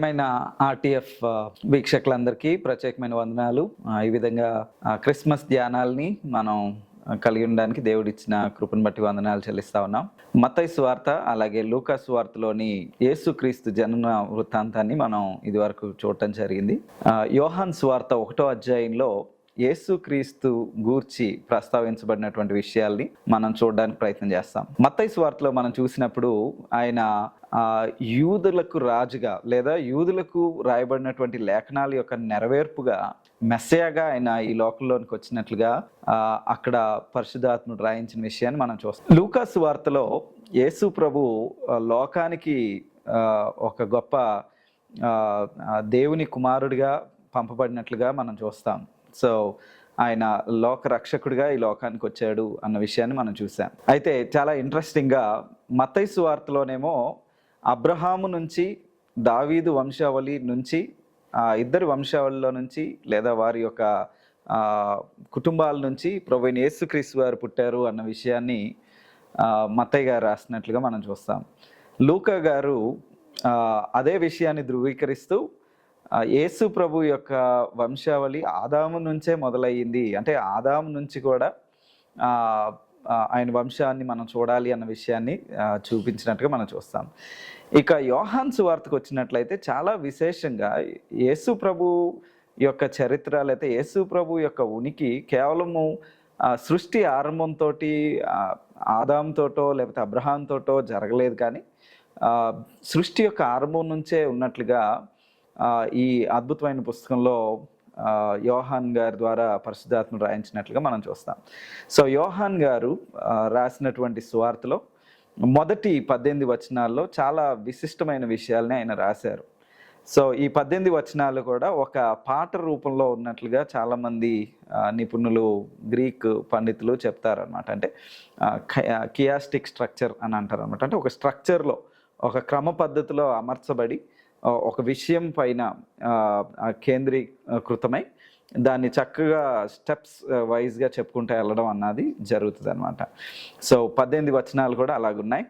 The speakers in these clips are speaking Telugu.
ప్రియమైన ఆర్టీఎఫ్ వీక్షకులందరికీ ప్రత్యేకమైన వందనాలు. ఈ విధంగా క్రిస్మస్ ధ్యానాల్ని మనం కలిగి ఉండడానికి దేవుడిచ్చిన కృపను బట్టి వందనాలు చెల్లిస్తా ఉన్నాం. మత్తయి సువార్త అలాగే లూకా సువార్తలోని యేసుక్రీస్తు జనన వృత్తాంతాన్ని మనం ఇదివరకు చూడటం జరిగింది. యోహాన్ సువార్త 1వ అధ్యాయంలో యేసుక్రీస్తు గూర్చి ప్రస్తావించబడినటువంటి విషయాల్ని మనం చూడడానికి ప్రయత్నం చేస్తాం. మత్తయి సువార్తలో మనం చూసినప్పుడు ఆయన యూదులకు రాజుగా లేదా యూదులకు రాయబడినటువంటి లేఖనాల యొక్క నెరవేర్పుగా మెస్సయాగా ఆయన ఈ లోకంలోనికి వచ్చినట్లుగా అక్కడ పరిశుద్ధాత్ముడు రాయించిన విషయాన్ని మనం చూస్తాం. లూకా సువార్తలో యేసు ప్రభు లోకానికి ఒక గొప్ప దేవుని కుమారుడిగా పంపబడినట్లుగా మనం చూస్తాం. సో ఆయన లోక రక్షకుడిగా ఈ లోకానికి వచ్చాడు అన్న విషయాన్ని మనం చూసాం. అయితే చాలా ఇంట్రెస్టింగ్గా మత్తయి సువార్తలోనేమో అబ్రహాము నుంచి దావీదు వంశావళి నుంచి ఇద్దరి వంశావళిలో నుంచి లేదా వారి యొక్క కుటుంబాల నుంచి ప్రభువైన యేసుక్రీస్తు వారు పుట్టారు అన్న విషయాన్ని మత్తయి గారు రాసినట్లుగా మనం చూస్తాం. లూకా గారు అదే విషయాన్ని ధృవీకరిస్తూ యేసు ప్రభు యొక్క వంశావళి ఆదాము నుంచే మొదలయ్యింది, అంటే ఆదాము నుంచి కూడా ఆయన వంశాన్ని మనం చూడాలి అన్న విషయాన్ని చూపించినట్టుగా మనం చూస్తాం. ఇక యోహాన్ సువార్తకు వచ్చినట్లయితే చాలా విశేషంగా యేసు ప్రభు యొక్క చరిత్ర లేకపోతే యేసు ప్రభు యొక్క ఉనికి కేవలము సృష్టి ఆరంభంతో ఆదాంతోటో లేకపోతే అబ్రహాంతోటో జరగలేదు, కానీ సృష్టి యొక్క ఆరంభం నుంచే ఉన్నట్లుగా ఈ అద్భుతమైన పుస్తకంలో యోహాన్ గారి ద్వారా పరిశుద్ధాత్మను రాయించినట్లుగా మనం చూస్తాం. సో యోహాన్ గారు రాసినటువంటి సువార్తలో మొదటి 18 వచనాల్లో చాలా విశిష్టమైన విషయాల్ని ఆయన రాశారు. సో ఈ 18 వచనాలు కూడా ఒక పాట రూపంలో ఉన్నట్లుగా చాలామంది నిపుణులు గ్రీక్ పండితులు చెప్తారనమాట. అంటే కియాస్టిక్ స్ట్రక్చర్ అని అంటారు అనమాట. అంటే ఒక స్ట్రక్చర్లో ఒక క్రమ పద్ధతిలో అమర్చబడి ఒక విషయం పైన కేంద్రీకృతమై దాన్ని చక్కగా స్టెప్స్ వైజ్గా చెప్పుకుంటూ వెళ్ళడం అన్నది జరుగుతుంది అనమాట. సో 18 వచనాలు కూడా అలాగున్నాయి.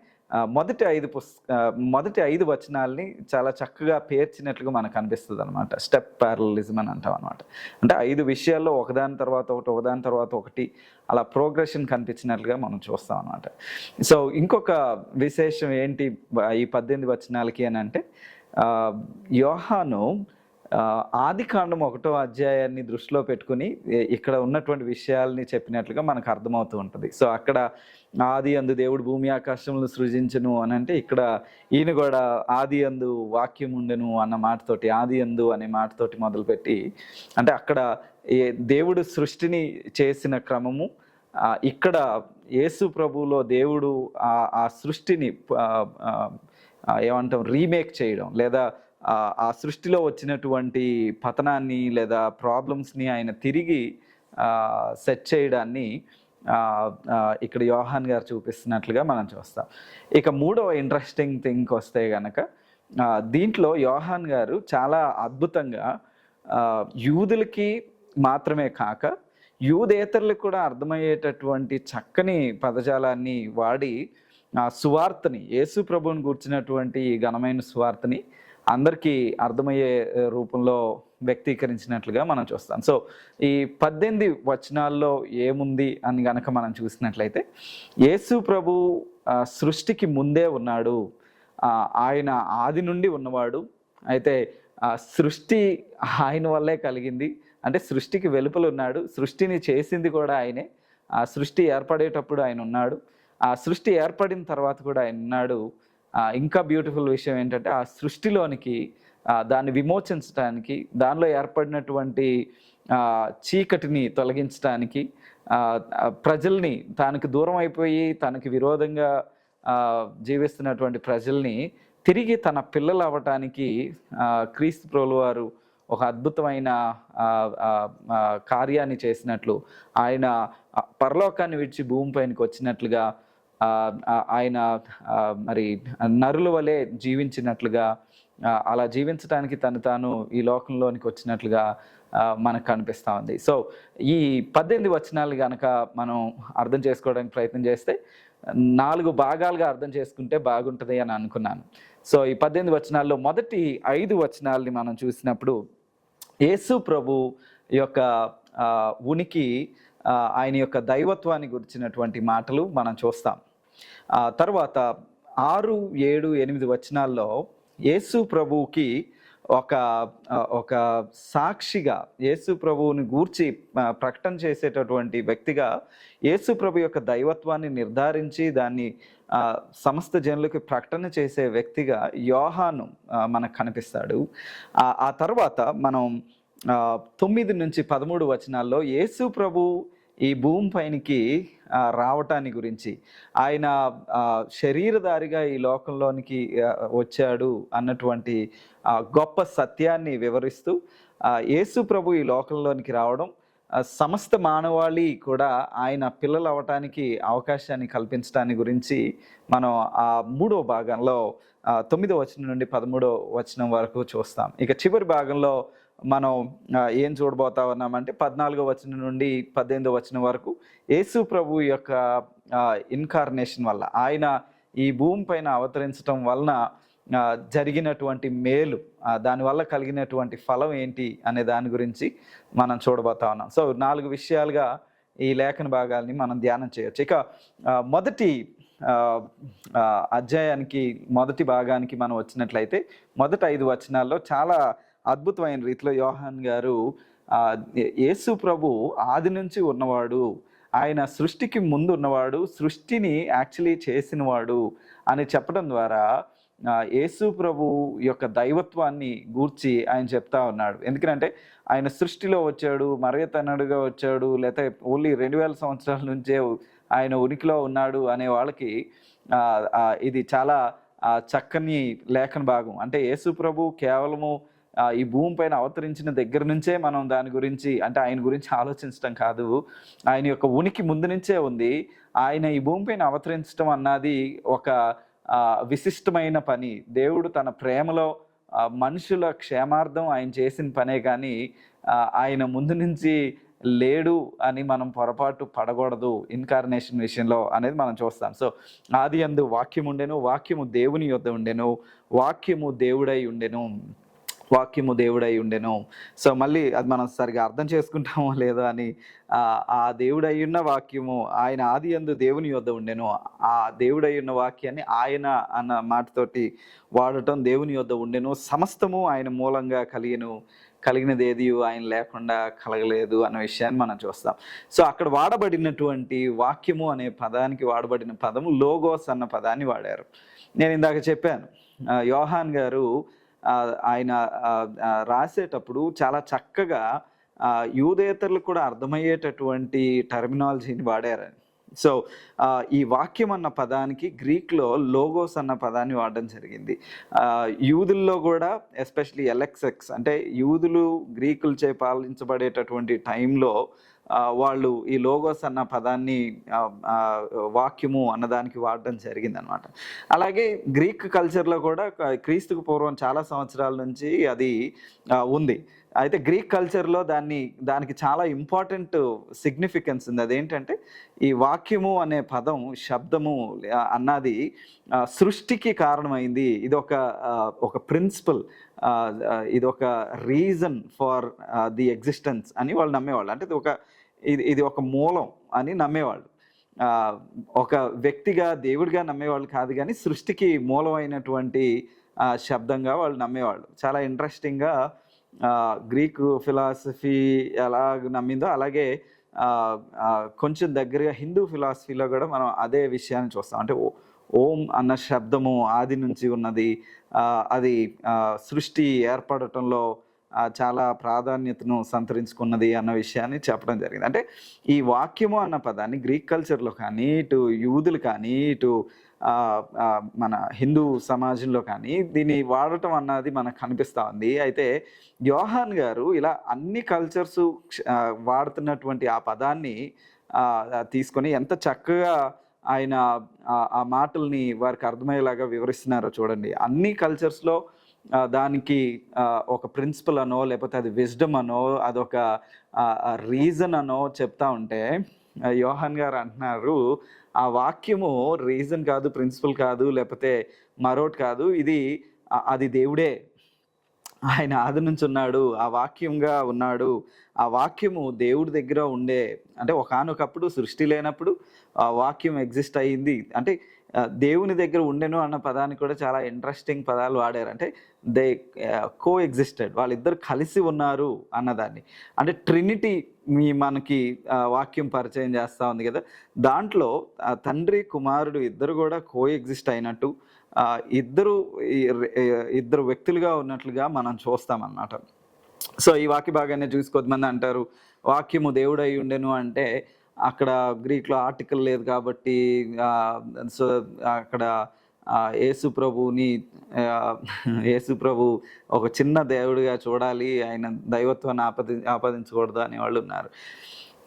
మొదటి 5 వచనాల్ని చాలా చక్కగా పేర్చినట్లుగా మనకు అనిపిస్తుంది అనమాట. స్టెప్ ప్యారలిజం అని అంటాం అనమాట. అంటే 5 విషయాల్లో ఒకదాని తర్వాత ఒకటి అలా ప్రోగ్రెషన్ కనిపించినట్లుగా మనం చూస్తాం అనమాట. సో ఇంకొక విశేషం ఏంటి ఈ 18 వచనాలకి అని అంటే, యోహాను ఆదికాండం 1వ అధ్యాయాన్ని దృష్టిలో పెట్టుకుని ఇక్కడ ఉన్నటువంటి విషయాల్ని చెప్పినట్లుగా మనకు అర్థమవుతూ ఉంటుంది. సో అక్కడ ఆది యందు దేవుడు భూమి ఆకాశములను సృజించును అని అంటే, ఇక్కడ ఈయన కూడా ఆది యందు వాక్యం ఉండెను అన్న మాటతోటి ఆది యందు అనే మాటతోటి మొదలుపెట్టి, అంటే అక్కడ దేవుడు సృష్టిని చేసిన క్రమము, ఇక్కడ యేసు ప్రభువులో దేవుడు ఆ సృష్టిని ఏమంటాం రీమేక్ చేయడం లేదా ఆ సృష్టిలో వచ్చినటువంటి పతనాన్ని లేదా ప్రాబ్లమ్స్ని ఆయన తిరిగి సెట్ చేయడాన్ని ఇక్కడ యోహాన్ గారు చూపిస్తున్నట్లుగా మనం చూస్తాం. ఇక 3వ ఇంట్రెస్టింగ్ థింగ్ వస్తే కనుక, దీంట్లో యోహాన్ గారు చాలా అద్భుతంగా యూదులకి మాత్రమే కాక యూదేతరులకు కూడా అర్థమయ్యేటటువంటి చక్కని పదజాలాన్ని వాడి సువార్తని, యేసు ప్రభువుని గూర్చినటువంటి ఈ ఘనమైన సువార్తని అందరికీ అర్థమయ్యే రూపంలో వ్యక్తీకరించినట్లుగా మనం చూస్తాం. సో ఈ 18 వచనాల్లో ఏముంది అని గనక మనం చూసినట్లయితే, యేసు ప్రభు సృష్టికి ముందే ఉన్నాడు, ఆయన ఆది నుండి ఉన్నవాడు. అయితే సృష్టి ఆయన వల్లే కలిగింది, అంటే సృష్టికి వెలుపల ఉన్నాడు, సృష్టిని చేసింది కూడా ఆయనే, ఆ సృష్టి ఏర్పడేటప్పుడు ఆయన ఉన్నాడు, ఆ సృష్టి ఏర్పడిన తర్వాత కూడా ఆయన ఉన్నాడు. ఇంకా బ్యూటిఫుల్ విషయం ఏంటంటే, ఆ సృష్టిలోనికి దాన్ని విమోచించడానికి, దానిలో ఏర్పడినటువంటి చీకటిని తొలగించడానికి, ప్రజల్ని తనకు దూరం అయిపోయి తనకి విరోధంగా జీవిస్తున్నటువంటి ప్రజల్ని తిరిగి తన పిల్లలు అవ్వటానికి క్రీస్తు ప్రభువు వారు ఒక అద్భుతమైన కార్యాన్ని చేసినట్లు, ఆయన పరలోకాన్ని విడిచి భూమిపైనకి వచ్చినట్లుగా, ఆయన మరి నరుల వలె జీవించినట్లుగా, అలా జీవించడానికి తాను ఈ లోకంలోనికి వచ్చినట్లుగా మనకు కనిపిస్తూ ఉంది. సో ఈ 18 వచనాలు కనుక మనం అర్థం చేసుకోవడానికి ప్రయత్నం చేస్తే, 4 భాగాలుగా అర్థం చేసుకుంటే బాగుంటుంది అని అనుకున్నాను. సో ఈ 18 వచనాల్లో మొదటి 5 వచనాల్ని మనం చూసినప్పుడు యేసు ప్రభు యొక్క ఉనికి, ఆయన యొక్క దైవత్వాన్ని గురించినటువంటి మాటలు మనం చూస్తాం. తర్వాత 6, 7, 8 వచనాల్లో యేసు ప్రభువుకి ఒక సాక్షిగా, యేసు ప్రభువుని గూర్చి ప్రకటన చేసేటటువంటి వ్యక్తిగా, యేసు ప్రభు యొక్క దైవత్వాన్ని నిర్ధారించి దాన్ని సమస్త జనులకు ప్రకటన చేసే వ్యక్తిగా యోహాను మనకు కనిపిస్తాడు. ఆ తర్వాత మనం 9 నుంచి 13 వచనాల్లో యేసు ప్రభు ఈ భూమి పైనికి రావటాన్ని గురించి, ఆయన శరీరధారిగా ఈ లోకంలోనికి వచ్చాడు అన్నటువంటి గొప్ప సత్యాన్ని వివరిస్తూ, యేసు ప్రభు ఈ లోకంలోనికి రావడం సమస్త మానవాళి కూడా ఆయన పిల్లలు అవ్వటానికి అవకాశాన్ని కల్పించడాన్ని గురించి మనం ఆ 3వ భాగంలో 9వ వచనం నుండి 13వ వచనం వరకు చూస్తాం. ఇక చివరి భాగంలో మనం ఏం చూడబోతా ఉన్నామంటే 14వ వచనం నుండి 18వ వచనం వరకు యేసు ప్రభు యొక్క ఇన్కార్నేషన్ వల్ల, ఆయన ఈ భూమి పైన అవతరించడం వలన జరిగినటువంటి మేలు, దానివల్ల కలిగినటువంటి ఫలం ఏంటి అనే దాని గురించి మనం చూడబోతా ఉన్నాం. సో 4 విషయాలుగా ఈ లేఖన భాగాల్ని మనం ధ్యానం చేయొచ్చు. ఇక మొదటి అధ్యాయానికి, మొదటి భాగానికి మనం వచ్చినట్లయితే మొదటి 5 వచనాల్లో చాలా అద్భుతమైన రీతిలో యోహాన్ గారు యేసు ప్రభు ఆది నుంచి ఉన్నవాడు, ఆయన సృష్టికి ముందు ఉన్నవాడు, సృష్టిని యాక్చువల్లీ చేసినవాడు అని చెప్పడం ద్వారా యేసు ప్రభు యొక్క దైవత్వాన్ని గూర్చి ఆయన చెప్తా ఉన్నాడు. ఎందుకంటే ఆయన సృష్టిలో వచ్చాడు, మరగతనుడుగా వచ్చాడు, లేకపోతే ఓన్లీ 2000 సంవత్సరాల నుంచే ఆయన ఉనికిలో ఉన్నాడు అనే వాళ్ళకి ఇది చాలా చక్కని లేఖన భాగం. అంటే యేసు ప్రభు కేవలము ఈ భూమి పైన అవతరించిన దగ్గర నుంచే మనం దాని గురించి, అంటే ఆయన గురించి ఆలోచించడం కాదు, ఆయన యొక్క ఉనికి ముందు నుంచే ఉంది. ఆయన ఈ భూమి పైన అవతరించడం అన్నది ఒక విశిష్టమైన పని. దేవుడు తన ప్రేమలో మనుషుల క్షేమార్థం ఆయన చేసిన పనే కానీ ఆయన ముందు నుంచి లేడు అని మనం పొరపాటు పడకూడదు ఇన్కార్నేషన్ విషయంలో అనేది మనం చూస్తాం. సో ఆది యందు వాక్యం ఉండెను, వాక్యము దేవుని యొద్ద ఉండెను, వాక్యము దేవుడై ఉండెను, వాక్యము దేవుడై ఉండెను. సో మళ్ళీ అది మనం సరిగా అర్థం చేసుకుంటామో లేదో అని, ఆ దేవుడై ఉన్న వాక్యము, ఆయన ఆది యందు దేవుని యొద్ద ఉండెను, ఆ దేవుడై ఉన్న వాక్యాన్ని ఆయన అన్న మాటతోటి వాడటం, దేవుని యొద్ద ఉండెను, సమస్తము ఆయన మూలంగా కలిగినది ఏది ఆయన లేకుండా కలగలేదు అన్న విషయాన్ని మనం చూస్తాం. సో అక్కడ వాడబడినటువంటి వాక్యము అనే పదానికి వాడబడిన పదము లోగోస్ అన్న పదాన్ని వాడారు. నేను ఇందాక చెప్పాను, యోహాన్ గారు ఆయన రాసేటప్పుడు చాలా చక్కగా యూదేతరులకు కూడా అర్థమయ్యేటటువంటి టర్మినాలజీని వాడారని. సో ఈ వాక్యం అన్న పదానికి గ్రీక్లో లోగోస్ అన్న పదాన్ని వాడడం జరిగింది. యూదుల్లో కూడా ఎస్పెషలీ ఎలెక్సెక్స్, అంటే యూదులు గ్రీకులచే పాలించబడేటటువంటి టైంలో వాళ్ళు ఈ లోగోస్ అన్న పదాన్ని వాక్యము అన్నదానికి వాడడం జరిగింది అనమాట. అలాగే గ్రీక్ కల్చర్లో కూడా క్రీస్తుకు పూర్వం చాలా సంవత్సరాల నుంచి అది ఉంది. అయితే గ్రీక్ కల్చర్లో దానికి చాలా ఇంపార్టెంట్ సిగ్నిఫికెన్స్ ఉంది. అదేంటంటే ఈ వాక్యము అనే పదం, శబ్దము అన్నది సృష్టికి కారణమైంది. ఇది ఒక ప్రిన్సిపల్, ఇది ఒక రీజన్ ఫర్ ది ఎగ్జిస్టెన్స్ అని వాళ్ళు నమ్మేవాళ్ళు. అంటే ఇది ఒక మూలం అని నమ్మేవాళ్ళు. ఒక వ్యక్తిగా, దేవుడిగా నమ్మేవాళ్ళు కాదు, కానీ సృష్టికి మూలమైనటువంటి శబ్దంగా వాళ్ళు నమ్మేవాళ్ళు. చాలా ఇంట్రెస్టింగ్గా గ్రీకు ఫిలాసఫీ ఎలాగ నమ్మిందో అలాగే కొంచెం దగ్గరగా హిందూ ఫిలాసఫీలో కూడా మనం అదే విషయాన్ని చూస్తాం. అంటే ఓం అన్న శబ్దము ఆది నుంచి ఉన్నది, అది సృష్టి ఏర్పడటంలో చాలా ప్రాధాన్యతను సంతరించుకున్నది అన్న విషయాన్ని చెప్పడం జరిగింది. అంటే ఈ వాక్యము అన్న పదాన్ని గ్రీక్ కల్చర్లో కానీ, ఇటు యూదులు కానీ, ఇటు మన హిందూ సమాజంలో కానీ దీన్ని వాడటం అన్నది మనకు కనిపిస్తూ ఉంది. అయితే యోహాన్ గారు ఇలా అన్ని కల్చర్స్ వాడుతున్నటువంటి ఆ పదాన్ని తీసుకొని ఎంత చక్కగా ఆయన ఆ మాటల్ని వారికి అర్థమయ్యేలాగా వివరిస్తున్నారో చూడండి. అన్ని కల్చర్స్లో దానికి ఒక ప్రిన్సిపల్ అనో, లేకపోతే అది విజ్డమ్ అనో, అదొక రీజన్ అనో చెప్తా ఉంటే, యోహాన్ గారు అంటున్నారు, ఆ వాక్యము రీజన్ కాదు, ప్రిన్సిపల్ కాదు, లేకపోతే మరోటి కాదు, ఇది అది దేవుడే. ఆయన ఆది నుంచి ఉన్నాడు, ఆ వాక్యంగా ఉన్నాడు. ఆ వాక్యము దేవుడి దగ్గర ఉండే, అంటే ఒకానొకప్పుడు సృష్టి లేనప్పుడు ఆ వాక్యం ఎగ్జిస్ట్ అయ్యింది. అంటే దేవుని దగ్గర ఉండెను అన్న పదానికి కూడా చాలా ఇంట్రెస్టింగ్ పదాలు వాడారు. అంటే దే కో ఎగ్జిస్టెడ్, వాళ్ళిద్దరు కలిసి ఉన్నారు అన్నదాన్ని. అంటే ట్రినిటీ మనకి వాక్యం పరిచయం చేస్తూ ఉంది కదా. దాంట్లో తండ్రి కుమారుడు ఇద్దరు కూడా కో ఎగ్జిస్ట్ అయినట్టు, ఇద్దరు ఇద్దరు వ్యక్తులుగా ఉన్నట్లుగా మనం చూస్తామన్నమాట. సో ఈ వాక్య భాగాన్ని చూసి కొద్దిమంది అంటారు, వాక్యము దేవుడై ఉండెను అంటే అక్కడ గ్రీక్లో ఆర్టికల్ లేదు కాబట్టి, సో అక్కడ యేసు ప్రభుని యేసు ప్రభు ఒక చిన్న దేవుడిగా చూడాలి, ఆయన దైవత్వాన్ని ఆపాదించకూడదు అనే వాళ్ళు ఉన్నారు.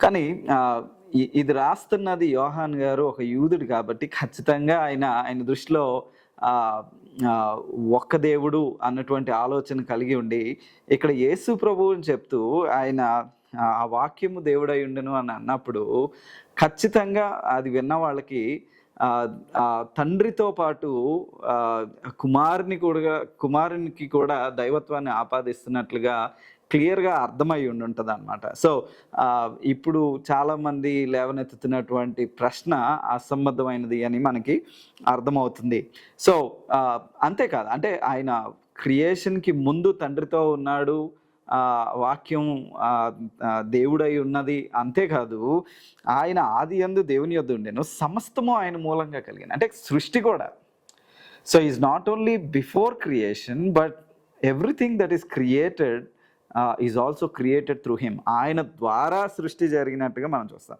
కానీ ఇది రాస్తున్నది యోహాన్ గారు ఒక యూదుడు కాబట్టి ఖచ్చితంగా ఆయన దృష్టిలో ఒక్క దేవుడు అన్నటువంటి ఆలోచన కలిగి ఉండి, ఇక్కడ యేసు ప్రభువు అని చెప్తూ ఆయన ఆ వాక్యము దేవుడై ఉండెను అని అన్నప్పుడు ఖచ్చితంగా అది విన్న వాళ్ళకి తండ్రితో పాటు కుమారునికి కూడా దైవత్వాన్ని ఆపాదిస్తున్నట్లుగా క్లియర్గా అర్థమై ఉంటుంది అనమాట. సో ఇప్పుడు చాలామంది లేవనెత్తుతున్నటువంటి ప్రశ్న అసంబద్ధమైనది అని మనకి అర్థమవుతుంది. సో అంతేకాదు, అంటే ఆయన క్రియేషన్కి ముందు తండ్రితో ఉన్నాడు, వాక్యం దేవుడై ఉన్నది, అంతేకాదు ఆయన ఆది యందు దేవుని యొద్ద ఉండెను, సమస్తము ఆయన మూలంగా కలిగింది. అంటే సృష్టి కూడా. So is not only before creation, but everything that is created is also created through him. ఆయన ద్వారా సృష్టి జరిగినట్టుగా మనం చూస్తాం.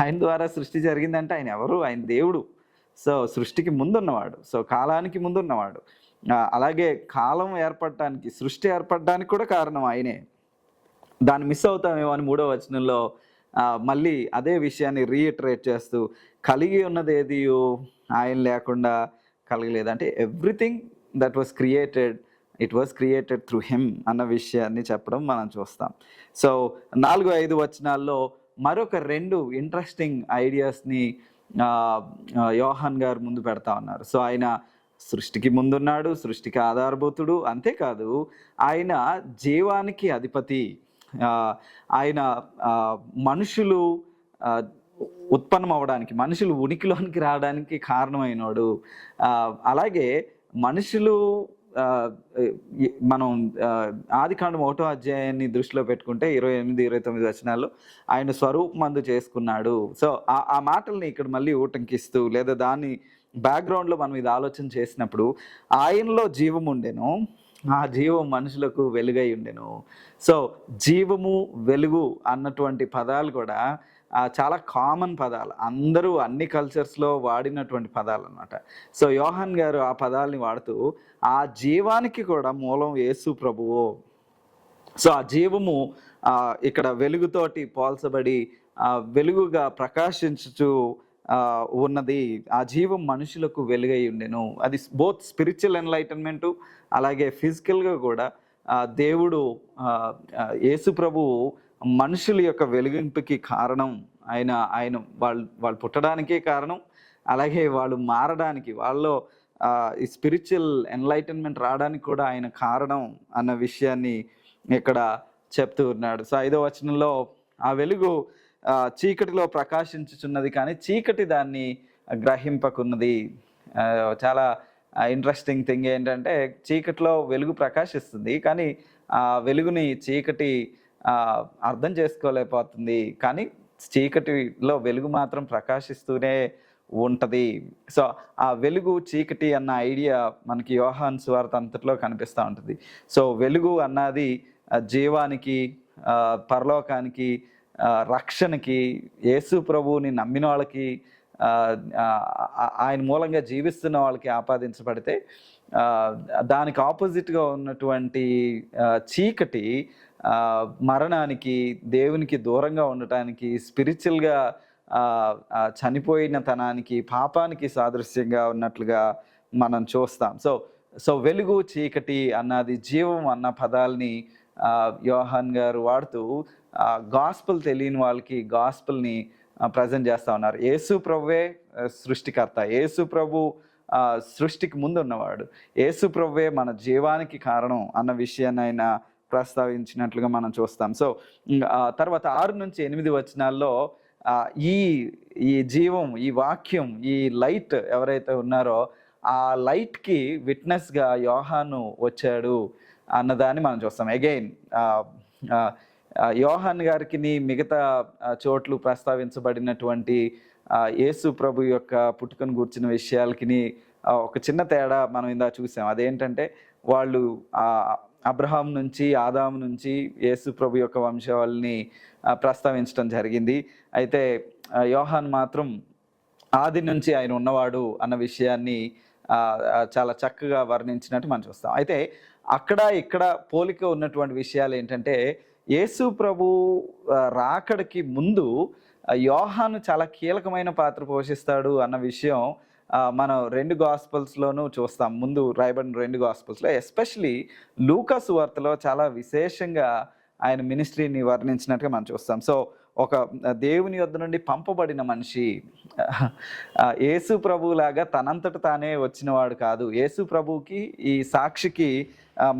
ఆయన ద్వారా సృష్టి జరిగిందంటే ఆయన ఎవరు? ఆయన దేవుడు. సో సృష్టికి ముందున్నవాడు, సో కాలానికి ముందున్నవాడు. అలాగే కాలం ఏర్పడటానికి, సృష్టి ఏర్పడడానికి కూడా కారణం ఆయనే. దాన్ని మిస్ అవుతామేమో అని 3వ వచనంలో మళ్ళీ అదే విషయాన్ని రీఇటరేట్ చేస్తూ, కలిగి ఉన్నది ఏది ఆయన లేకుండా కలగలేదు. అంటే everything that was created, it was created through him అన్న విషయాన్ని చెప్పడం మనం చూస్తాం. సో 4-5 వచనాల్లో మరొక 2 ఇంట్రెస్టింగ్ ఐడియాస్ని యోహాన్ గారు ముందు పెడతా ఉన్నారు. సో ఆయన సృష్టికి ముందున్నాడు, సృష్టికి ఆధారభూతుడు, అంతేకాదు ఆయన జీవానికి అధిపతి. ఆయన మనుషులు ఉత్పన్నం అవ్వడానికి, మనుషులు ఉనికిలోనికి రావడానికి కారణమైనవాడు. అలాగే మనుషులు మనం ఆదికాండం 1వ అధ్యాయాన్ని దృష్టిలో పెట్టుకుంటే 28-29 వచనాల్లో ఆయన స్వరూపమందు చేసుకున్నాడు. సో ఆ మాటల్ని ఇక్కడ మళ్ళీ ఊటంకిస్తూ, లేదా దాన్ని బ్యాక్గ్రౌండ్లో మనం ఇది ఆలోచన చేసినప్పుడు, ఆయనలో జీవం ఉండెను, ఆ జీవం మనుషులకు వెలుగై ఉండెను. సో జీవము, వెలుగు అన్నటువంటి పదాలు కూడా చాలా కామన్ పదాలు, అందరూ అన్ని కల్చర్స్లో వాడినటువంటి పదాలు అన్నమాట. సో యోహాన్ గారు ఆ పదాలని వాడుతూ ఆ జీవానికి కూడా మూలం యేసు ప్రభువు. సో ఆ జీవము ఇక్కడ వెలుగుతోటి పోల్చబడి వెలుగుగా ప్రకాశించుచు ఉన్నది. ఆ జీవం మనుషులకు వెలుగై ఉండెను. అది బోత్ స్పిరిచువల్ ఎన్లైటన్మెంటు, అలాగే ఫిజికల్గా కూడా దేవుడు యేసు ప్రభువు మనుషుల యొక్క వెలిగింపుకి కారణం. ఆయన వాళ్ళు పుట్టడానికే కారణం, అలాగే వాళ్ళు మారడానికి, వాళ్ళలో ఈ స్పిరిచువల్ ఎన్లైటన్మెంట్ రావడానికి కూడా ఆయన కారణం అన్న విషయాన్ని ఇక్కడ చెప్తూ ఉన్నాడు. సో 5వ వచనంలో ఆ వెలుగు చీకటిలో ప్రకాశించుచున్నది కానీ చీకటి దాన్ని గ్రహింపకున్నది. చాలా ఇంట్రెస్టింగ్ థింగ్ ఏంటంటే, చీకటిలో వెలుగు ప్రకాశిస్తుంది కానీ ఆ వెలుగుని చీకటి అర్థం చేసుకోలేకపోతుంది, కానీ చీకటిలో వెలుగు మాత్రం ప్రకాశిస్తూనే ఉంటుంది. సో ఆ వెలుగు చీకటి అన్న ఐడియా మనకి యోహాను సువార్త అంతట్లో కనిపిస్తూ ఉంటుంది. సో వెలుగు అన్నది జీవానికి, పరలోకానికి, రక్షణకి, యేసు ప్రభువుని నమ్మిన వాళ్ళకి, ఆయన మూలంగా జీవిస్తున్న వాళ్ళకి ఆపాదించబడితే, దానికి ఆపోజిట్గా ఉన్నటువంటి చీకటి మరణానికి, దేవునికి దూరంగా ఉండటానికి, స్పిరిచువల్గా చనిపోయిన తనానికి, పాపానికి సాదృశ్యంగా ఉన్నట్లుగా మనం చూస్తాం. సో వెలుగు, చీకటి అన్నది, జీవం అన్న పదాలని యోహాన్ గారు వాడుతూ గాస్పుల్ తెలియని వాళ్ళకి గాస్పుల్ని ప్రజెంట్ చేస్తూ ఉన్నారు. యేసు ప్రభువే సృష్టికర్త, యేసు ప్రభు సృష్టికి ముందు ఉన్నవాడు, యేసు ప్రభువే మన జీవానికి కారణం అన్న విషయాన్ని ఆయన ప్రస్తావించినట్లుగా మనం చూస్తాం. సో తర్వాత 6-8 వచనాల్లో ఈ ఈ జీవం, ఈ వాక్యం, ఈ లైట్ ఎవరైతే ఉన్నారో ఆ లైట్కి విట్నెస్గా యోహాను వచ్చాడు అన్నదాన్ని మనం చూస్తాం. అగైన్ యోహాన్ గారికి మిగతా చోట్లు ప్రస్తావించబడినటువంటి యేసు ప్రభు యొక్క పుట్టుకను గూర్చిన విషయాలకి ఒక చిన్న తేడా మనం ఇందా చూసాం. అదేంటంటే వాళ్ళు అబ్రహాం నుంచి, ఆదాము నుంచి యేసు ప్రభు యొక్క వంశావళిని ప్రస్తావించడం జరిగింది. అయితే యోహాన్ మాత్రం ఆది నుంచి ఆయన ఉన్నవాడు అన్న విషయాన్ని చాలా చక్కగా వర్ణించినట్టు మనం చూస్తాం. అయితే అక్కడ ఇక్కడ పోలిక ఉన్నటువంటి విషయాలు ఏంటంటే యేసు ప్రభు రాకడికి ముందు యోహాను చాలా కీలకమైన పాత్ర పోషిస్తాడు అన్న విషయం మనం 2 గాస్పల్స్లోనూ చూస్తాం. ముందు రాయబడిన 2 గాస్పల్స్లో, ఎస్పెషలీ లూకా సువార్తలో చాలా విశేషంగా ఆయన మినిస్ట్రీని వర్ణించినట్టుగా మనం చూస్తాం. సో ఒక దేవుని యొద్ద నుండి పంపబడిన మనిషి, యేసు ప్రభువులాగా తనంతట తానే వచ్చినవాడు కాదు. యేసు ప్రభువుకి ఈ సాక్షికి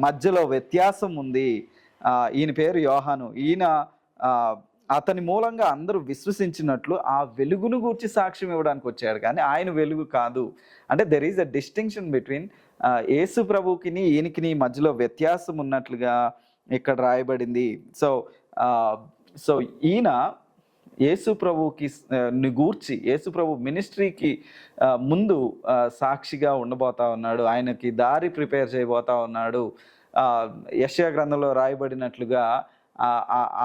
మధ్యలో వ్యత్యాసం ఉంది. ఈయన పేరు యోహాను. ఈయన అతని మూలంగా అందరూ విశ్వసించినట్లు ఆ వెలుగును గూర్చి సాక్ష్యం ఇవ్వడానికి వచ్చాడు, కానీ ఆయన వెలుగు కాదు. అంటే there is a distinction between Yesu ప్రభువుకి ఈయనకి మధ్యలో వ్యత్యాసం ఉన్నట్లుగా ఇక్కడ రాయబడింది. సో ఈయన యేసు ప్రభువుకి గూర్చి, యేసు ప్రభు మినిస్ట్రీకి ముందు సాక్షిగా ఉండబోతా ఉన్నాడు. ఆయనకి దారి ప్రిపేర్ చేయబోతా ఉన్నాడు. యెషయా గ్రంథంలో రాయబడినట్లుగా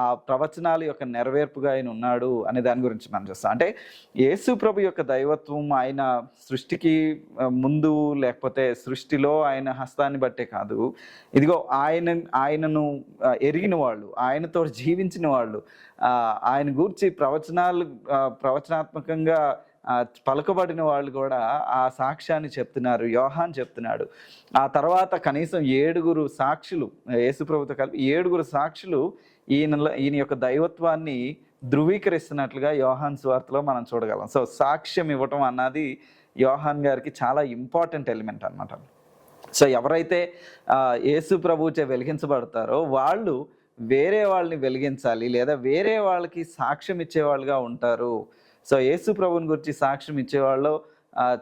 ఆ ప్రవచనాల యొక్క నెరవేర్పుగా ఆయన ఉన్నాడు అనే దాని గురించి మనం చూస్తాం. అంటే యేసు ప్రభు యొక్క దైవత్వం ఆయన సృష్టికి లేకపోతే సృష్టిలో ఆయన హస్తాన్ని బట్టే కాదు, ఇదిగో ఆయనను ఎరిగిన వాళ్ళు, ఆయనతో జీవించిన వాళ్ళు, ఆయన గూర్చి ప్రవచనాత్మకంగా పలకబడిన వాళ్ళు కూడా ఆ సాక్ష్యాన్ని చెప్తున్నారు. యోహాన్ చెప్తున్నాడు. ఆ తర్వాత కనీసం 7 సాక్షులు, యేసుప్రభుతో కలిపి 7 సాక్షులు ఈయన యొక్క దైవత్వాన్ని ధృవీకరిస్తున్నట్లుగా యోహాన్ సువార్తలో మనం చూడగలం. సో సాక్ష్యం ఇవ్వటం అన్నది యోహాన్ గారికి చాలా ఇంపార్టెంట్ ఎలిమెంట్ అనమాట. సో ఎవరైతే యేసు ప్రభువుచే వెలిగించబడతారో వాళ్ళు వేరే వాళ్ళని వెలిగించాలి, లేదా వేరే వాళ్ళకి సాక్ష్యం ఇచ్చేవాళ్ళుగా ఉంటారు. సో యేసు ప్రభుని గురించి సాక్ష్యం ఇచ్చేవాళ్ళు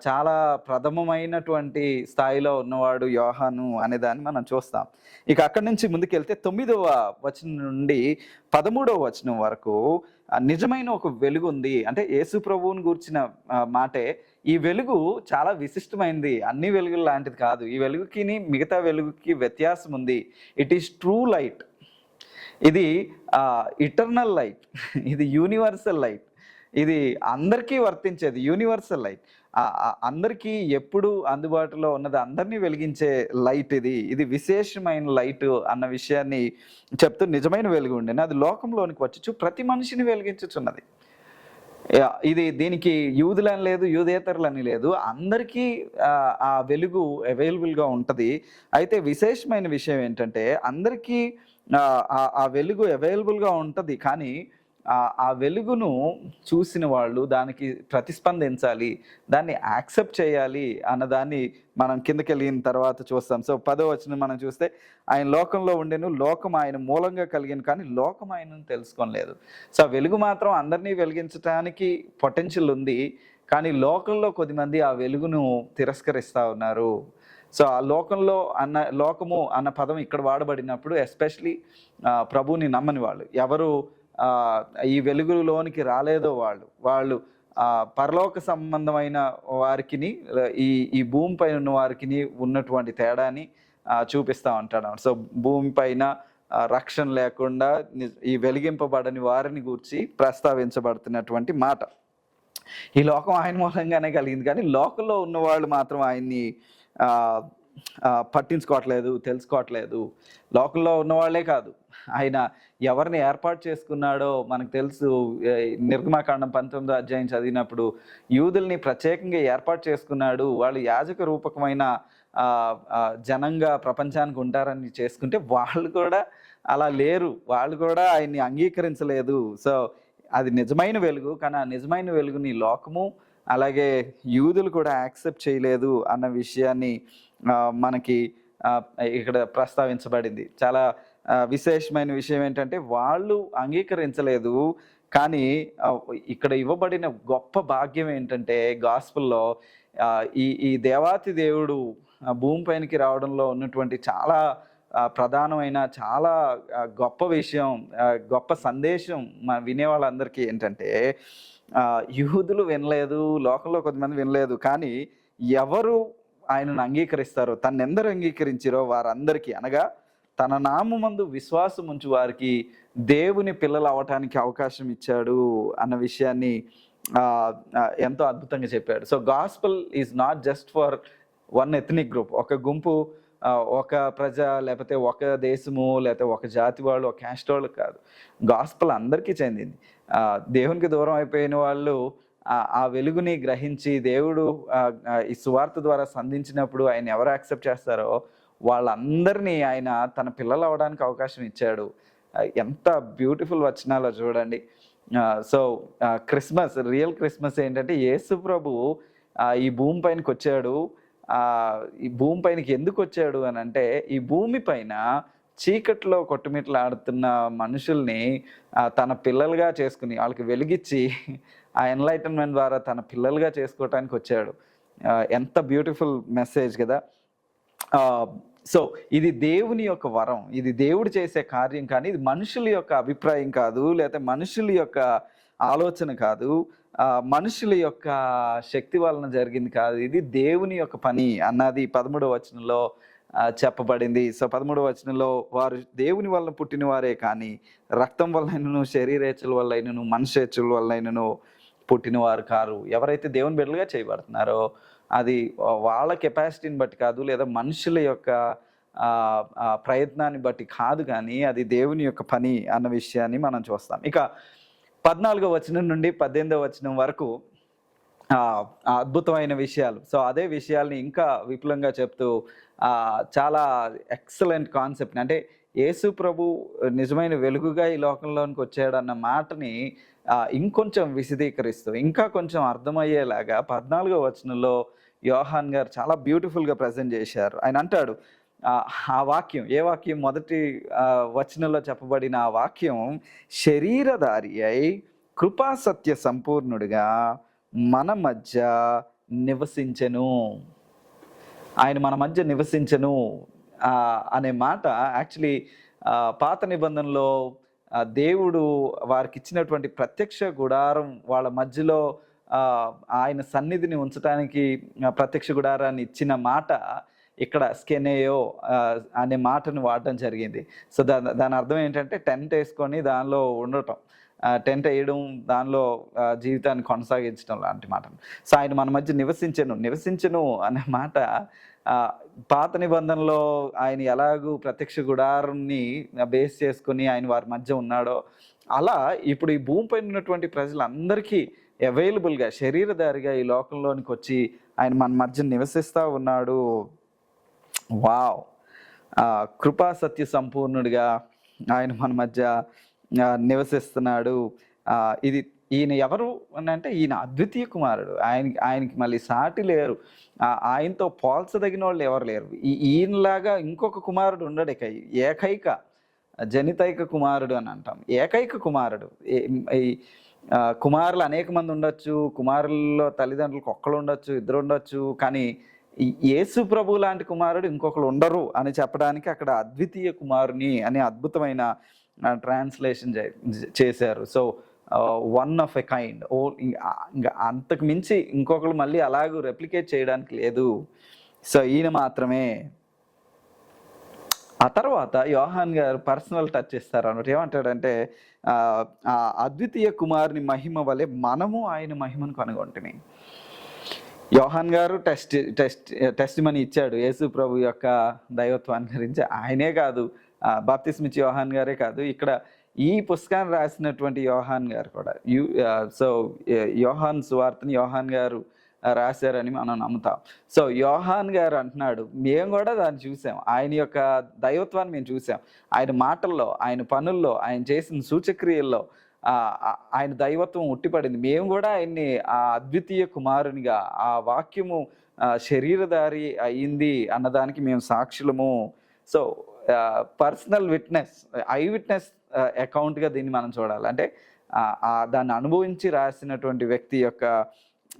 చాలా ప్రథమమైనటువంటి స్థాయిలో ఉన్నవాడు యోహాను అనే దాన్ని మనం చూస్తాం. ఇక అక్కడి నుంచి ముందుకెళ్తే 9వ వచనం నుండి 13వ వచనం వరకు నిజమైన ఒక వెలుగు ఉంది. అంటే యేసు ప్రభువుని గూర్చిన మాటే, ఈ వెలుగు చాలా విశిష్టమైనది, అన్ని వెలుగులు లాంటిది కాదు. ఈ వెలుగుకి మిగతా వెలుగుకి వ్యత్యాసం ఉంది. It is true light. ఇది ఇటర్నల్ లైట్, ఇది యూనివర్సల్ లైట్, ఇది అందరికీ వర్తించేది యూనివర్సల్ లైట్, అందరికీ ఎప్పుడు అందుబాటులో ఉన్నది, అందరినీ వెలిగించే లైట్. ఇది విశేషమైన లైట్ అన్న విషయాన్ని చెప్తూ నిజమైన వెలుగు ఉండేది, అది లోకంలోనికి వచ్చి ప్రతి మనిషిని వెలిగించుచున్నది. దీనికి యూదులని లేదు, యూదేతరులని లేదు, అందరికీ ఆ వెలుగు అవైలబుల్గా ఉంటుంది. అయితే విశేషమైన విషయం ఏంటంటే అందరికీ ఆ వెలుగు అవైలబుల్గా ఉంటుంది, కానీ ఆ వెలుగును చూసిన వాళ్ళు దానికి ప్రతిస్పందించాలి, దాన్ని యాక్సెప్ట్ చేయాలి అన్నదాన్ని మనం కిందకి వెళ్ళిన తర్వాత చూస్తాం. సో 10వ వచనం మనం చూస్తే, ఆయన లోకంలో ఉండెను, లోకం ఆయన మూలంగా కలిగాను, కానీ లోకం ఆయనను తెలుసుకోలేదు. సో వెలుగు మాత్రం అందరినీ వెలిగించడానికి పొటెన్షియల్ ఉంది, కానీ లోకంలో కొద్దిమంది ఆ వెలుగును తిరస్కరిస్తూ ఉన్నారు. సో ఆ లోకము అన్న పదం ఇక్కడ వాడబడినప్పుడు ఎస్పెషలీ ప్రభువుని నమ్మని వాళ్ళు, ఎవరు ఈ వెలుగులోనికి రాలేదో వాళ్ళు పరలోక సంబంధమైన వారికి ఈ భూమి పైన ఉన్న వారికి ఉన్నటువంటి తేడాని చూపిస్తూ ఉంటాడు. సో భూమి పైన రక్షణ లేకుండా ఈ వెలిగింపబడని వారిని గూర్చి ప్రస్తావించబడుతున్నటువంటి మాట. ఈ లోకం ఆయన మూలంగానే కలిగింది, కానీ లోకంలో ఉన్న వాళ్ళు మాత్రం ఆయన్ని పట్టించుకోవట్లేదు, తెలుసుకోవట్లేదు. లోకంలో ఉన్నవాళ్లే కాదు, ఆయన ఎవరిని ఏర్పాటు చేసుకున్నాడో మనకు తెలుసు. నిర్గమాకాండం 19వ అధ్యాయం చదివినప్పుడు యూదుల్ని ప్రత్యేకంగా ఏర్పాటు చేసుకున్నాడు, వాళ్ళు యాజక రూపకమైన జనంగా ప్రపంచానికి ఉంటారని చేసుకుంటే వాళ్ళు కూడా అలా లేరు, వాళ్ళు కూడా ఆయన్ని అంగీకరించలేదు. సో అది నిజమైన వెలుగు, కానీ ఆ నిజమైన వెలుగుని లోకము అలాగే యూదులు కూడా యాక్సెప్ట్ చేయలేదు అన్న విషయాన్ని మనకి ఇక్కడ ప్రస్తావించబడింది. చాలా విశేషమైన విషయం ఏంటంటే వాళ్ళు అంగీకరించలేదు. కానీ ఇక్కడ ఇవ్వబడిన గొప్ప భాగ్యం ఏంటంటే గాస్పెల్‌లో ఈ ఈ దేవాతి దేవుడు భూమి పైనకి రావడంలో ఉన్నటువంటి చాలా ప్రధానమైన చాలా గొప్ప విషయం, గొప్ప సందేశం వినే వాళ్ళందరికీ ఏంటంటే యూదులు వినలేదు, లోకంలో కొంతమంది వినలేదు. కానీ ఎవరు ఆయనను అంగీకరిస్తారో, తన్నెందరు అంగీకరించిరో వారందరికీ, అనగా తన నామమందు విశ్వాసం ఉంచు వారికి దేవుని పిల్లలు అవ్వటానికి అవకాశం ఇచ్చాడు అన్న విషయాన్ని ఎంతో అద్భుతంగా చెప్పాడు. So gospel is not just for one ethnic group, ఒక గుంపు, ఒక ప్రజ, లేకపోతే ఒక దేశము, లేకపోతే ఒక జాతి వాళ్ళు, ఒక క్యాస్ట్ వాళ్ళు కాదు. గాస్పెల్ అందరికీ చెందింది. దేవునికి దూరం అయిపోయిన వాళ్ళు ఆ వెలుగుని గ్రహించి దేవుడు ఈ సువార్త ద్వారా సంధించినప్పుడు ఆయన ఎవరు యాక్సెప్ట్ చేస్తారో వాళ్ళందరినీ ఆయన తన పిల్లలు అవ్వడానికి అవకాశం ఇచ్చాడు. ఎంత బ్యూటిఫుల్ వచనాలో చూడండి. సో క్రిస్మస్, రియల్ క్రిస్మస్ ఏంటంటే యేసు ప్రభు ఈ భూమి పైనకి వచ్చాడు. ఈ భూమి పైనకి ఎందుకు వచ్చాడు అని అంటే, ఈ భూమి పైన చీకట్లో కొట్టుమిట్లాడుతున్న మనుషుల్ని తన పిల్లలుగా చేసుకుని వాళ్ళకి వెలిగించి ఆ ఎన్లైటన్మెంట్ ద్వారా తన పిల్లలుగా చేసుకోవటానికి వచ్చాడు. ఎంత బ్యూటిఫుల్ మెసేజ్ కదా. సో ఇది దేవుని యొక్క వరం, ఇది దేవుడు చేసే కార్యం, కానీ ఇది మనుషుల యొక్క అభిప్రాయం కాదు, లేకపోతే మనుషుల యొక్క ఆలోచన కాదు, మనుషుల యొక్క శక్తి వలన జరిగింది కాదు, ఇది దేవుని యొక్క పని అన్నది 13వ వచనంలో చెప్పబడింది. సో 13వ వచనంలో వారు దేవుని వలన పుట్టిన వారే కానీ రక్తం వల్లైనను, శరీరేచ్ఛల వల్లైనను, మనుషేచ్ఛల వల్లైనను పుట్టినవారు కారు. ఎవరైతే దేవుని బిడ్డలుగా చేయబడుతున్నారో అది వాళ్ళ కెపాసిటీని బట్టి కాదు, లేదా మనుషుల యొక్క ప్రయత్నాన్ని బట్టి కాదు, కానీ అది దేవుని యొక్క పని అన్న విషయాన్ని మనం చూస్తాం. ఇక 14వ వచనం నుండి 18వ వచనం వరకు అద్భుతమైన విషయాలు. సో అదే విషయాల్ని ఇంకా విపులంగా చెప్తూ చాలా ఎక్సలెంట్ కాన్సెప్ట్, అంటే యేసు ప్రభు నిజమైన వెలుగుగా ఈ లోకంలోనికి వచ్చాడన్న మాటని ఇంకొంచెం విశదీకరిస్తూ ఇంకా కొంచెం అర్థమయ్యేలాగా 14వ వచనంలో యోహాన్ గారు చాలా బ్యూటిఫుల్గా ప్రజెంట్ చేశారు. ఆయన అంటాడు, ఆ వాక్యం, ఏ వాక్యం? మొదటి వచనంలో చెప్పబడిన ఆ వాక్యం శరీరధారి అయి కృపా సత్య సంపూర్ణుడిగా మన మధ్య నివసించెను. ఆయన మన మధ్య నివసించెను అనే మాట యాక్చువల్లీ పాత నిబంధనలో దేవుడు వారికి ఇచ్చినటువంటి ప్రత్యక్ష గుడారం, వాళ్ళ మధ్యలో ఆయన సన్నిధిని ఉంచడానికి ప్రత్యక్ష గుడారాన్ని ఇచ్చిన మాట ఇక్కడ స్కెనేయో అనే మాటను వాడటం జరిగింది. సో దాని అర్థం ఏంటంటే టెంట్ వేసుకొని దానిలో ఉండటం, టెంట్ వేయడం, దానిలో జీవితాన్ని కొనసాగించడం లాంటి మాట. సో ఆయన మన మధ్య నివసించెను అనే మాట పాత నిబంధనలో ఆయన ఎలాగూ ప్రత్యక్ష గుడారాన్ని బేస్ చేసుకుని ఆయన వారి మధ్య ఉన్నాడో, అలా ఇప్పుడు ఈ భూమిపైన ఉన్నటువంటి ప్రజలందరికీ అవైలబుల్గా శరీరధారిగా ఈ లోకంలోనికి వచ్చి ఆయన మన మధ్య నివసిస్తూ ఉన్నాడు. వావ్! కృపా సత్య సంపూర్ణుడిగా ఆయన మన మధ్య నివసిస్తున్నాడు. ఇది ఈయన ఎవరు అని అంటే ఈయన అద్వితీయ కుమారుడు, ఆయనకి మళ్ళీ సాటి లేరు, ఆయనతో పోల్చదగిన వాళ్ళు ఎవరు లేరు. ఈయనలాగా ఇంకొక కుమారుడు ఉండడు. ఏకైక జనితైక కుమారుడు అని అంటాం, ఏకైక కుమారుడు. కుమారులు అనేక మంది ఉండొచ్చు, కుమారుల్లో తల్లిదండ్రులకు ఒక్కరు ఉండొచ్చు, ఇద్దరు ఉండొచ్చు, కానీ యేసు ప్రభు లాంటి కుమారుడు ఇంకొకరు ఉండరు అని చెప్పడానికి అక్కడ అద్వితీయ కుమారుని అనే అద్భుతమైన ట్రాన్స్లేషన్ చేశారు. So one of a kind, ఇంకా అంతకు మించి ఇంకొకరు మళ్ళీ అలాగూ రెప్లికేట్ చేయడానికి లేదు. సో ఈయన మాత్రమే. ఆ తర్వాత యోహాన్ గారు పర్సనల్ టచ్ ఇస్తారు అన్నట్టు. ఏమంటాడంటే, అద్వితీయ కుమారుని మహిమ వలె మనము ఆయన మహిమను కనుగొంటిమి. యోహాన్ గారు టెస్ట్ మనీ ఇచ్చాడు యేసు ప్రభు యొక్క దైవత్వాన్ని గురించి. ఆయనే కాదు, బాప్తిస్మిచ్చి యోహాన్ గారే కాదు, ఇక్కడ ఈ పుస్తకాన్ని రాసినటువంటి యోహాన్ గారు కూడా సో యోహాన్ సువార్తని యోహాన్ గారు రాశారని మనం నమ్ముతాం. సో యోహాన్ గారు అంటున్నాడు, మేము కూడా దాన్ని చూసాం, ఆయన యొక్క దైవత్వాన్ని మేము చూసాం, ఆయన మాటల్లో, ఆయన పనుల్లో, ఆయన చేసిన సూచక్రియల్లో, ఆయన దైవత్వం ఉట్టిపడింది. మేము కూడా ఆయన్ని ఆ అద్వితీయ కుమారునిగా, ఆ వాక్యము శరీరధారి అయింది అన్నదానికి మేము సాక్షులము. So personal witness, eye witness అకౌంట్గా దీన్ని మనం చూడాలి. అంటే దాన్ని అనుభవించి రాసినటువంటి వ్యక్తి యొక్క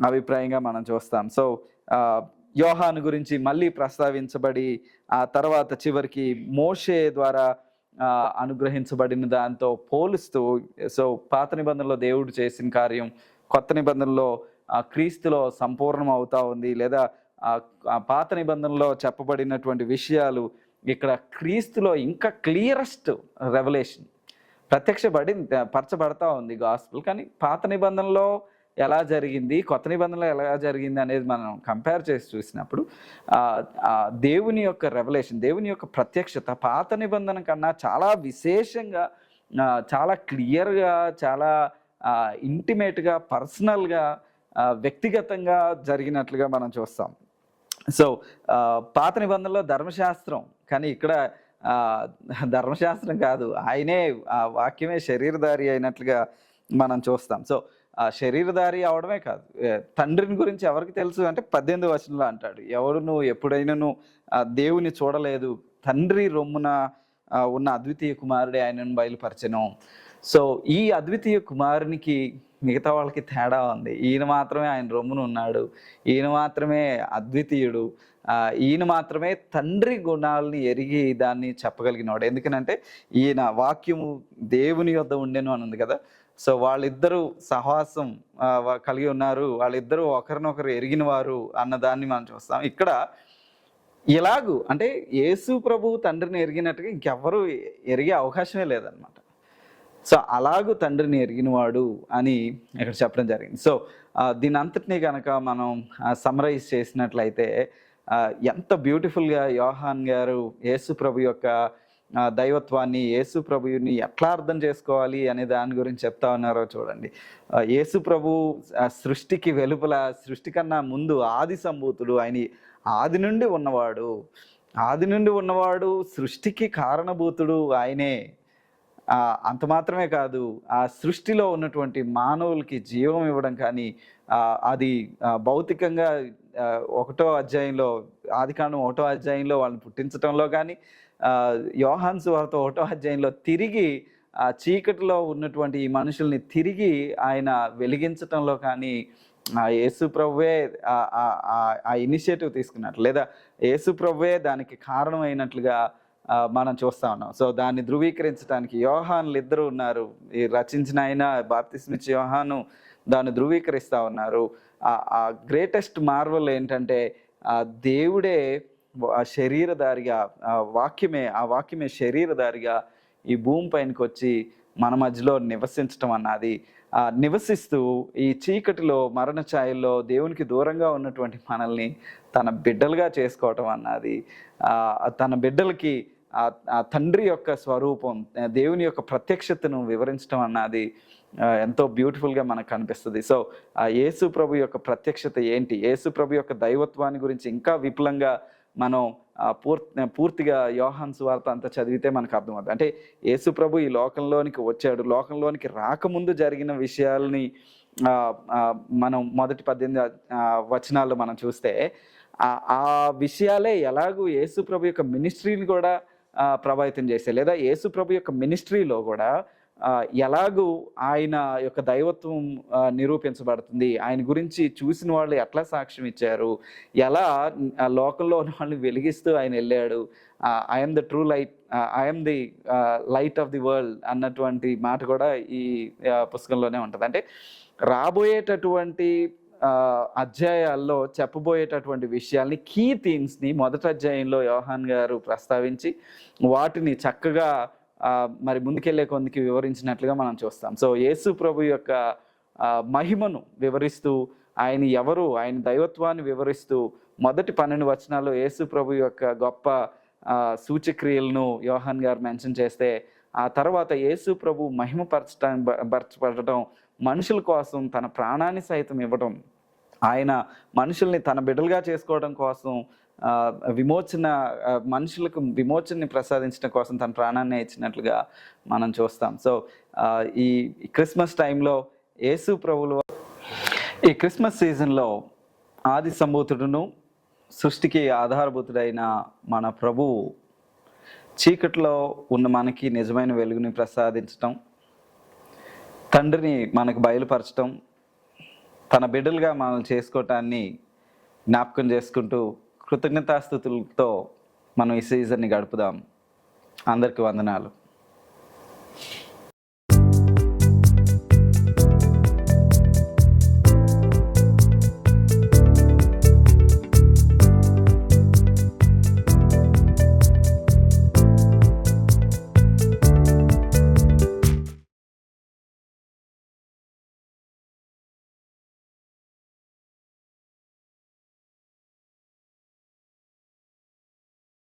అభిప్రాయంగా మనం చూస్తాం. సో యోహాను గురించి మళ్ళీ ప్రస్తావించబడి, ఆ తర్వాత చివరికి మోషే ద్వారా అనుగ్రహించబడిన దాంతో పోలుస్తూ, సో పాత నిబంధనలో దేవుడు చేసిన కార్యం కొత్త నిబంధనలో క్రీస్తులో సంపూర్ణం అవుతా ఉంది, లేదా పాత నిబంధనలో చెప్పబడినటువంటి విషయాలు ఇక్కడ క్రీస్తులో ఇంకా క్లియరెస్ట్ రెవల్యూషన్ పరచబడతా ఉంది గాస్పుల్. కానీ పాత నిబంధనలో ఎలా జరిగింది, కొత్త నిబంధనలో ఎలా జరిగింది అనేది మనం కంపేర్ చేసి చూసినప్పుడు దేవుని యొక్క రెవల్యూషన్, దేవుని యొక్క ప్రత్యక్షత పాత నిబంధన కన్నా చాలా విశేషంగా, చాలా క్లియర్గా, చాలా ఇంటిమేట్గా, పర్సనల్గా, వ్యక్తిగతంగా జరిగినట్లుగా మనం చూస్తాం. సో పాత నిబంధనలో ధర్మశాస్త్రం, కానీ ఇక్కడ ధర్మశాస్త్రం కాదు, ఆయనే వాక్యమే శరీరధారి అయినట్లుగా మనం చూస్తాం. సో శరీరధారి అవడమే కాదు, తండ్రిని గురించి ఎవరికి తెలుసు అంటే 18వ వచనంలో అంటాడు, ఎవరును ఎప్పుడైనాను దేవుని చూడలేదు, తండ్రి రొమ్మున ఉన్న అద్వితీయ కుమారుడే ఆయనను బయలుపరచెను. సో ఈ అద్వితీయ కుమారునికి మిగతా వాళ్ళకి తేడా ఉంది. ఈయన మాత్రమే ఆయన రొమ్మున ఉన్నాడు, ఈయన మాత్రమే అద్వితీయుడు, ఈయన మాత్రమే తండ్రి గుణాలని ఎరిగి దాన్ని చెప్పగలిగినాడు. ఎందుకనంటే ఈయన వాక్యము దేవుని యొద్ద ఉండెను అని ఉంది కదా. సో వాళ్ళిద్దరూ సహవాసం కలిగి ఉన్నారు, వాళ్ళిద్దరూ ఒకరినొకరు ఎరిగిన వారు అన్నదాన్ని మనం చూస్తాం. ఇక్కడ ఇలాగూ అంటే యేసు ప్రభు తండ్రిని ఎరిగినట్టుగా ఇంకెవ్వరూ ఎరిగే అవకాశమే లేదనమాట. సో అలాగూ తండ్రిని ఎరిగినవాడు అని ఇక్కడ చెప్పడం జరిగింది. సో దీని అంతటినీ కనుక మనం సమ్మరైజ్ చేసినట్లయితే ఎంత బ్యూటిఫుల్గా యోహాన్ గారు యేసు ప్రభు యొక్క దైవత్వాన్ని, యేసు ప్రభుని ఎట్లా అర్థం చేసుకోవాలి అనే దాని గురించి చెప్తా ఉన్నారో చూడండి. యేసు ప్రభు సృష్టికి వెలుపల, సృష్టి కన్నా ముందు ఆది సంభూతుడు, ఆయన ఆది నుండి ఉన్నవాడు, సృష్టికి కారణభూతుడు ఆయనే. అంత మాత్రమే కాదు, ఆ సృష్టిలో ఉన్నటువంటి మానవులకి జీవం ఇవ్వడం కానీ, అది భౌతికంగా 1వ అధ్యాయంలో, ఆదికాండం 1వ అధ్యాయంలో వాళ్ళని పుట్టించడంలో కానీ, యోహాను సువార్త 1వ అధ్యాయంలో తిరిగి చీకటిలో ఉన్నటువంటి ఈ మనుషుల్ని తిరిగి ఆయన వెలిగించటంలో కానీ యేసు ప్రభువే ఆ ఇనిషియేటివ్ తీసుకున్నట్లు, లేదా యేసు ప్రభువే దానికి కారణమైనట్లుగా మనం చూస్తా ఉన్నాం. సో దాన్ని ధృవీకరించడానికి యోహానులు ఇద్దరు ఉన్నారు. ఈ రచించిన ఆయన బాప్తిస్మిచ్చే యోహాను దాన్ని ధృవీకరిస్తూ ఉన్నారు. ఆ గ్రేటెస్ట్ మార్వల్ ఏంటంటే దేవుడే శరీరధారిగా, ఆ వాక్యమే శరీరధారిగా ఈ భూమి పైనకి వచ్చి మన మధ్యలో నివసించటం అన్నది, నివసిస్తూ ఈ చీకటిలో మరణ ఛాయల్లో దేవునికి దూరంగా ఉన్నటువంటి మనల్ని తన బిడ్డలుగా చేసుకోవటం అన్నది, తన బిడ్డలకి ఆ తండ్రి యొక్క స్వరూపం, దేవుని యొక్క ప్రత్యక్షతను వివరించడం అన్నది ఎంతో బ్యూటిఫుల్గా మనకు కనిపిస్తుంది. సో యేసు ప్రభు యొక్క ప్రత్యక్షత ఏంటి, యేసు ప్రభు యొక్క దైవత్వాన్ని గురించి ఇంకా విపులంగా మనం పూర్తిగా యోహాను సువార్త అంతా చదివితే మనకు అర్థమవుతుంది. అంటే యేసు ప్రభు ఈ లోకంలోనికి వచ్చాడు, లోకంలోనికి రాకముందు జరిగిన విషయాల్ని మనం మొదటి 18 వచనాల్లో మనం చూస్తే ఆ విషయాలే ఎలాగూ యేసు ప్రభు యొక్క మినిస్ట్రీని కూడా ప్రభావితం చేస్తాయి, లేదా యేసు ప్రభు యొక్క మినిస్ట్రీలో కూడా ఎలాగూ ఆయన యొక్క దైవత్వం నిరూపించబడుతుంది, ఆయన గురించి చూసిన వాళ్ళు ఎట్లా సాక్ష్యం ఇచ్చారు, ఎలా లోకంలో ఉన్న వాళ్ళని వెలిగిస్తూ ఆయన వెళ్ళాడు, I'm the true light, I'm the light of the world అన్నటువంటి మాట కూడా ఈ పుస్తకంలోనే ఉంటుంది. అంటే రాబోయేటటువంటి అధ్యాయాల్లో చెప్పబోయేటటువంటి విషయాల్ని, కీ థీమ్స్ని మొదటి అధ్యాయంలో యోహాన్ గారు ప్రస్తావించి వాటిని చక్కగా మరి ముందుకెళ్లే కొందికి వివరించినట్లుగా మనం చూస్తాం. సో యేసు ప్రభు యొక్క మహిమను వివరిస్తూ, ఆయన ఎవరు, ఆయన దైవత్వాన్ని వివరిస్తూ మొదటి 12 వచనాల్లో యేసు ప్రభు యొక్క గొప్ప సూచక్రియలను యోహాన్ గారు మెన్షన్ చేస్తే, ఆ తర్వాత యేసు ప్రభు మహిమపరచబడటం, మనుషుల కోసం తన ప్రాణాన్ని సైతం ఇవ్వడం, ఆయన మనుషుల్ని తన బిడ్డలుగా చేసుకోవడం కోసం విమోచన మనుషులకు విమోచనని ప్రసాదించడం కోసం తన ప్రాణాన్ని ఇచ్చినట్లుగా మనం చూస్తాం. సో ఈ క్రిస్మస్ టైంలో యేసు ప్రభువులు ఈ క్రిస్మస్ సీజన్లో ఆది సంభూతుడును సృష్టికి ఆధారభూతుడైన మన ప్రభువు చీకట్లో ఉన్న మనకి నిజమైన వెలుగుని ప్రసాదించటం, తండ్రిని మనకు బయలుపరచటం, తన బిడ్డలుగా మనల్ని చేసుకోవటాన్ని జ్ఞాపకం చేసుకుంటూ కృతజ్ఞతాస్తుతులతో మనం ఈ సీజన్ని గడుపుదాం. అందరికీ వందనాలు.